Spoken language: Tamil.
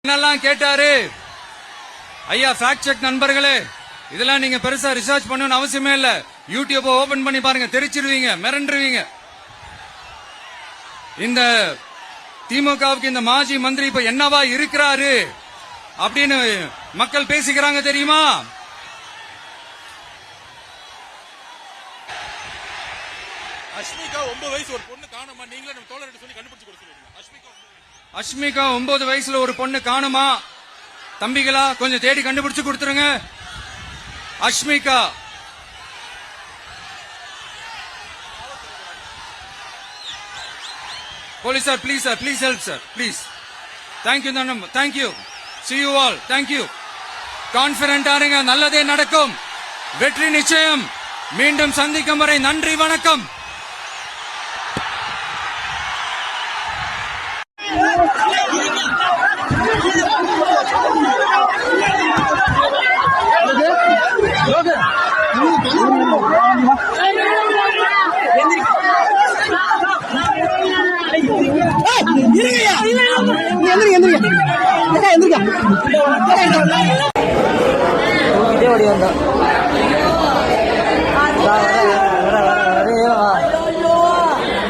என்னெல்லாம் கேட்டாரு ஐயா. ஃபேக்ட் செக் நண்பர்களே, இதெல்லாம் நீங்க பெருசா ரிசர்ச் பண்ணணும்னு அவசியமே இல்ல. யூடியூப் ஓபன் பண்ணி பாருங்க, தெரிச்சிருவீங்க, மிரண்டுருவீங்க. இந்த திமுகவுக்கு இந்த மாஜி மந்திரி இப்ப என்னவா இருக்கிறாரு அப்படின்னு மக்கள் பேசிக்கிறாங்க தெரியுமா? அஷ்மிகா 9 வயசு ஒரு பொண்ணு காணுமா, நீங்களே நம்ம தோழர்கிட்ட சொல்லி கண்டுபிடிச்சு கொடுத்துருவீங்க. அஷ்மிகா 9 வயசுல ஒரு பொண்ணு காணுமா? தம்பிகளா கொஞ்சம் தேடி கண்டுபிடிச்சு கொடுத்துருங்க. Ashmika police sir, please sir, please help sir, please. Thank you தான், thank you. See you all. Thank you. கான்பிடன்டா இருங்க, நல்லதே நடக்கும், வெற்றி நிச்சயம். மீண்டும் சந்திக்கும் வரை நன்றி, வணக்கம். இதே வடி வந்தா